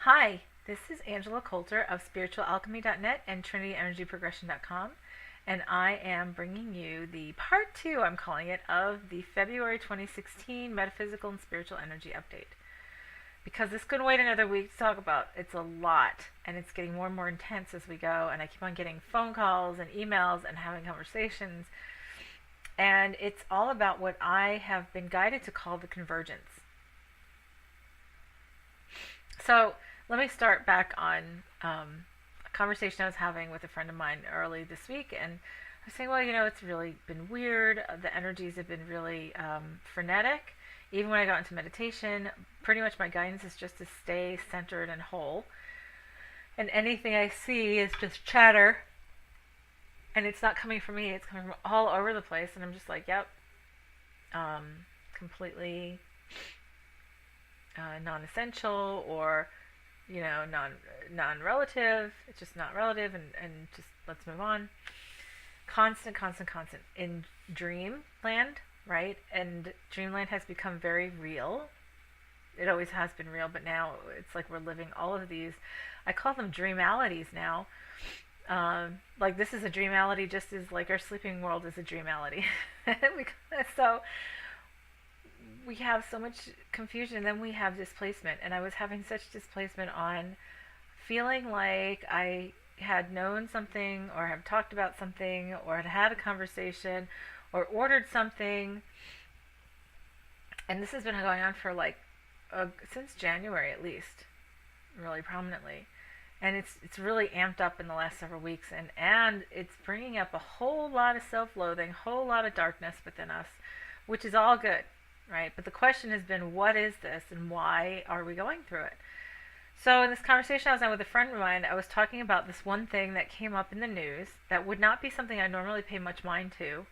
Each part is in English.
Hi, this is Angela Coulter of spiritualalchemy.net and trinityenergyprogression.com, and I am bringing you the part 2, I'm calling it, of the February 2016 Metaphysical and Spiritual Energy Update. Because this couldn't wait another week to talk about. It's a lot, and it's getting more and more intense as we go, and I keep on getting phone calls and emails and having conversations, and it's all about what I have been guided to call the convergence. So let me start back on a conversation I was having with a friend of mine early this week, and I was saying, well, it's really been weird. The energies have been really frenetic. Even when I got into meditation, pretty much my guidance is just to stay centered and whole. And anything I see is just chatter, and it's not coming from me. It's coming from all over the place, and I'm just like, yep, completely non-essential, or non-relative. It's just not relative, and just let's move on. Constant in dreamland, right? And dreamland has become very real. It always has been real, but now it's like we're living all of these. I call them dreamalities now. Like this is a dreamality, just as like our sleeping world is a dreamality. So we have so much confusion, and then we have displacement. And I was having such displacement on feeling like I had known something, or have talked about something, or had had a conversation, or ordered something. And this has been going on for since January at least, really prominently. And it's really amped up in the last several weeks, and it's bringing up a whole lot of self-loathing, a whole lot of darkness within us, which is all good. Right? But the question has been, what is this, and why are we going through it? So in this conversation I was having with a friend of mine, I was talking about this one thing that came up in the news that would not be something I normally pay much mind to.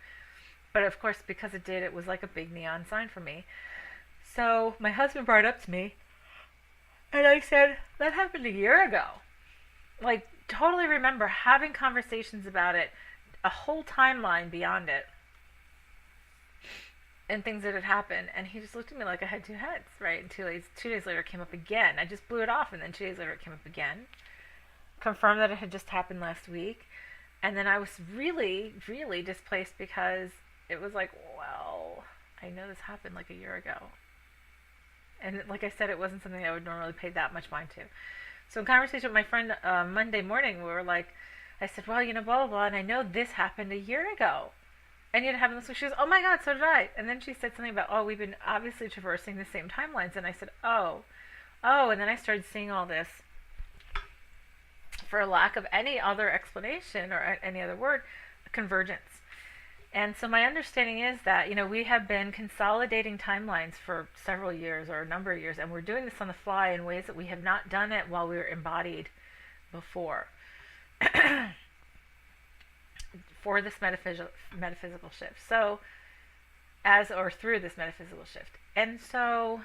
But of course, because it did, it was like a big neon sign for me. So my husband brought it up to me, and I said, that happened a year ago. Like, totally remember having conversations about it, a whole timeline beyond it, and things that had happened. And he just looked at me like I had two heads, right? And 2 days later it came up again. I just blew it off, and then 2 days later it came up again. Confirmed that it had just happened last week. And then I was really, really displaced, because it was like, well, I know this happened like a year ago. And like I said, it wasn't something I would normally pay that much mind to. So in conversation with my friend Monday morning, we were like, I said, well, blah, blah, blah, and I know this happened a year ago. And it happened this week. She goes, oh my God, so did I. And then she said something about, oh, we've been obviously traversing the same timelines. And I said, oh. And then I started seeing all this, for lack of any other explanation or any other word, convergence. And so my understanding is that, we have been consolidating timelines for several years, or a number of years, and we're doing this on the fly in ways that we have not done it while we were embodied before. For this metaphysical shift. So, through this metaphysical shift. And so,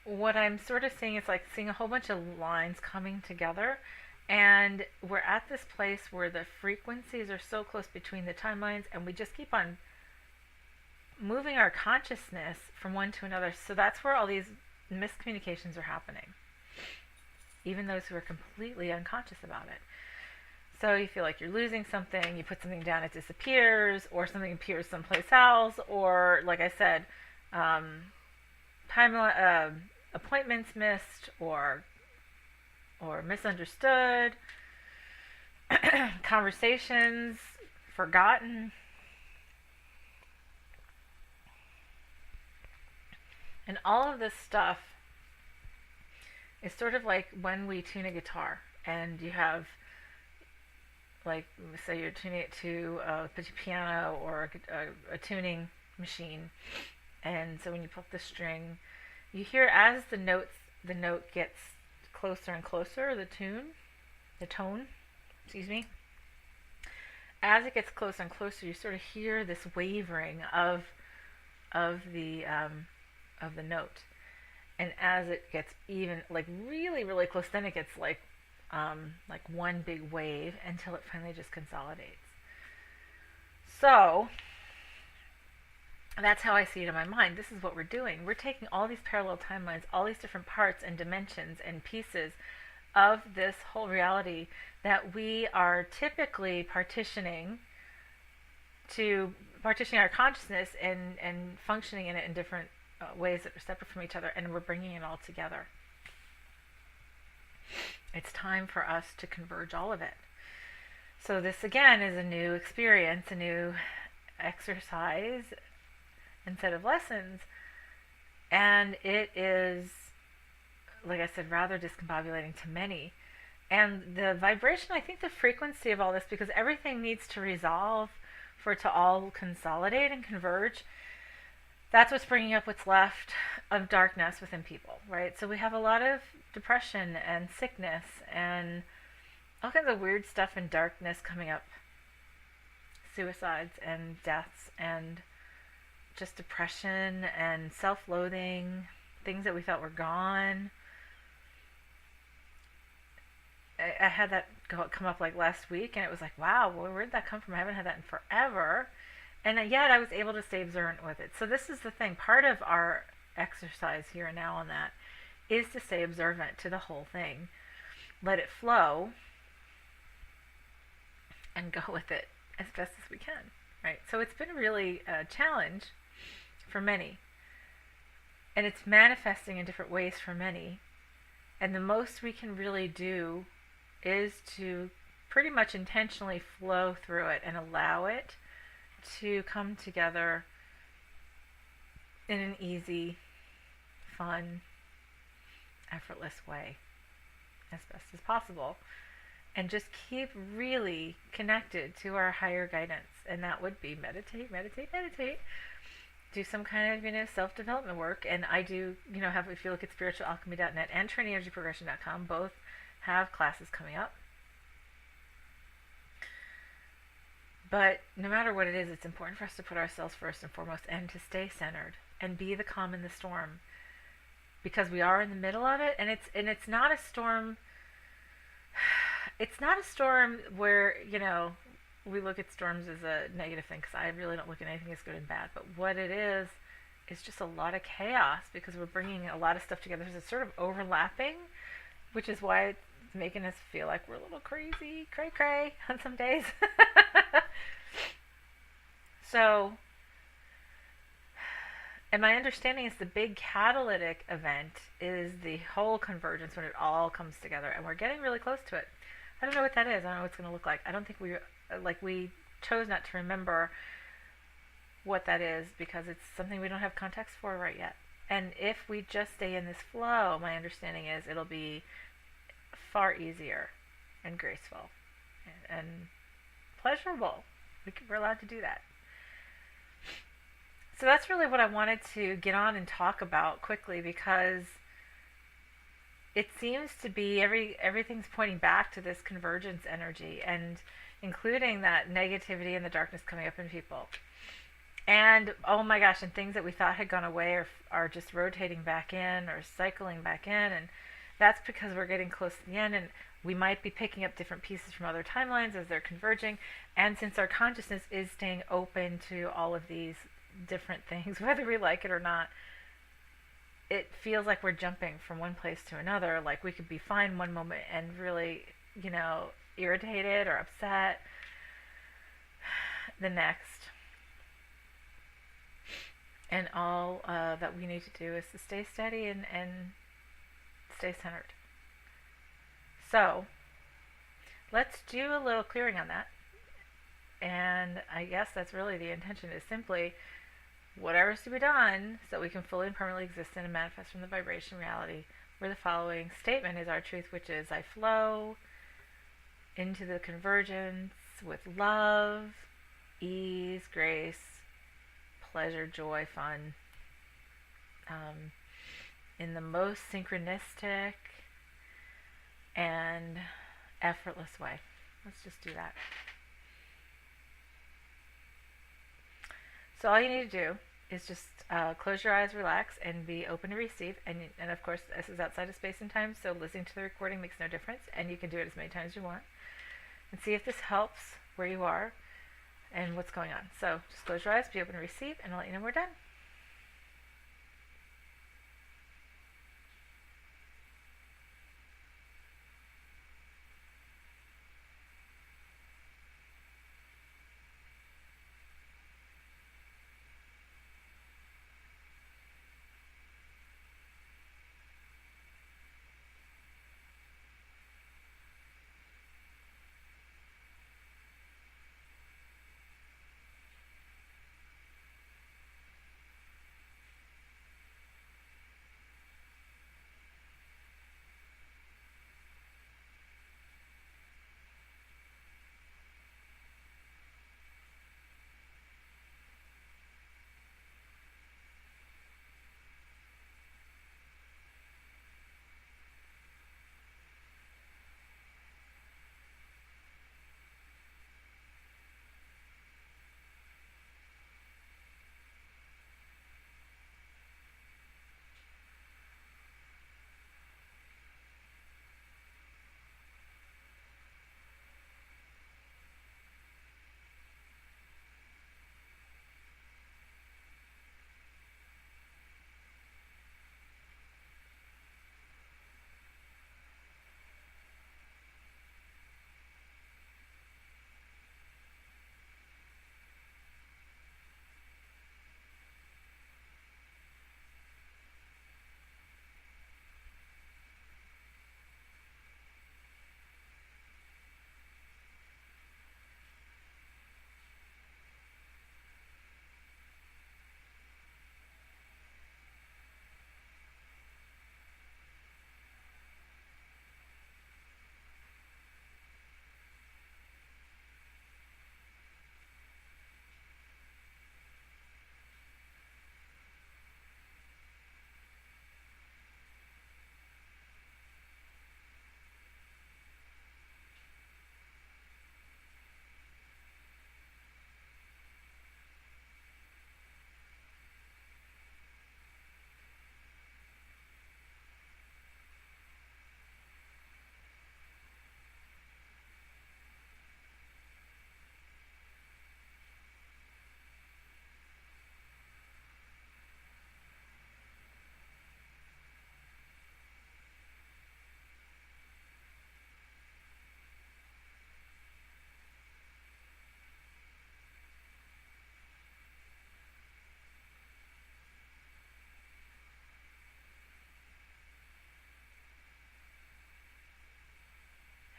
what I'm sort of seeing is like seeing a whole bunch of lines coming together, and we're at this place where the frequencies are so close between the timelines, and we just keep on moving our consciousness from one to another. So that's where all these miscommunications are happening, even those who are completely unconscious about it. So you feel like you're losing something, you put something down, it disappears, or something appears someplace else, or like I said, appointments missed, or misunderstood, conversations forgotten. And all of this stuff, it's sort of like when we tune a guitar, and you have, like, say you're tuning it to a piano or a tuning machine, and so when you pluck the string, you hear as the note gets closer and closer, the tone, as it gets closer and closer, you sort of hear this wavering of the note. And as it gets even, like, really, really close, then it gets like one big wave until it finally just consolidates. So That's how I see it in my mind. This is what we're doing. We're taking all these parallel timelines, all these different parts and dimensions and pieces of this whole reality that we are typically partitioning our consciousness and functioning in it in different ways that are separate from each other, and we're bringing it all together. It's time for us to converge all of it. So this again is a new experience, a new exercise and set of lessons, and it is, like I said, rather discombobulating to many. And the vibration, I think the frequency of all this, because everything needs to resolve for it to all consolidate and converge, that's what's bringing up what's left of darkness within people, right? So we have a lot of depression and sickness and all kinds of weird stuff and darkness coming up. Suicides and deaths and just depression and self-loathing, things that we thought were gone. I had that come up like last week, and it was like, wow, where did that come from? I haven't had that in forever. And yet I was able to stay observant with it. So this is the thing. Part of our exercise here and now on that is to stay observant to the whole thing. Let it flow and go with it as best as we can, right? So it's been really a challenge for many. And it's manifesting in different ways for many. And the most we can really do is to pretty much intentionally flow through it and allow it to come together in an easy, fun, effortless way as best as possible. And just keep really connected to our higher guidance. And that would be meditate. Do some kind of, self-development work. And I do, have, if you look at spiritualalchemy.net and trainenergyprogression.com, both have classes coming up. But no matter what it is, it's important for us to put ourselves first and foremost and to stay centered and be the calm in the storm, because we are in the middle of it. And it's not a storm. It's not a storm where, we look at storms as a negative thing, because I really don't look at anything as good and bad. But what it is just a lot of chaos, because we're bringing a lot of stuff together. There's a sort of overlapping, which is why it's making us feel like we're a little crazy, cray on some days. So, and my understanding is the big catalytic event is the whole convergence, when it all comes together, and we're getting really close to it. I don't know what that is. I don't know what it's going to look like. I don't think we chose not to remember what that is, because it's something we don't have context for right yet. And if we just stay in this flow, my understanding is it'll be far easier and graceful and pleasurable. We're allowed to do that. So that's really what I wanted to get on and talk about quickly, because it seems to be everything's pointing back to this convergence energy, and including that negativity and the darkness coming up in people. And oh my gosh, and things that we thought had gone away are just rotating back in or cycling back in, and that's because we're getting close to the end, and we might be picking up different pieces from other timelines as they're converging. And since our consciousness is staying open to all of these different things, whether we like it or not, it feels like we're jumping from one place to another. Like we could be fine one moment and really, irritated or upset the next. And all that we need to do is to stay steady and stay centered. So let's do a little clearing on that. And I guess that's really the intention, is simply whatever's to be done so we can fully and permanently exist in and manifest from the vibration reality, where the following statement is our truth, which is: I flow into the convergence with love, ease, grace, pleasure, joy, fun, in the most synchronistic and effortless way. Let's just do that. So all you need to do is just close your eyes, relax, and be open to receive. And of course, this is outside of space and time, so listening to the recording makes no difference, and you can do it as many times as you want. And see if this helps where you are. and what's going on. So just close your eyes, be open to receive, and I'll let you know we're done.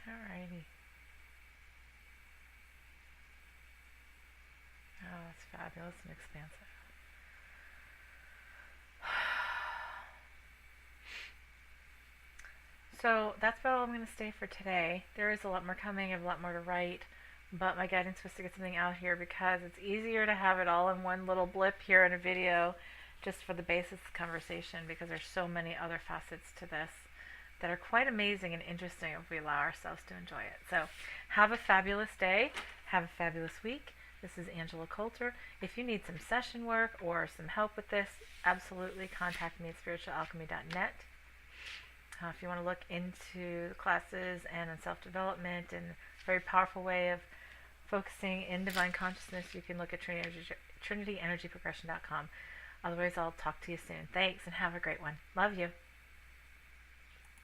Alrighty. Oh, that's fabulous and expansive. So that's about all I'm going to say for today. There is a lot more coming. I have a lot more to write, but my guidance was to get something out here because it's easier to have it all in one little blip here in a video just for the basis of conversation, because there's so many other facets to this that are quite amazing and interesting if we allow ourselves to enjoy it. So have a fabulous day. Have a fabulous week. This is Angela Coulter. If you need some session work or some help with this, absolutely contact me at spiritualalchemy.net. If you want to look into the classes and on self-development and a very powerful way of focusing in divine consciousness, you can look at trinityenergyprogression.com. Otherwise, I'll talk to you soon. Thanks, and have a great one. Love you.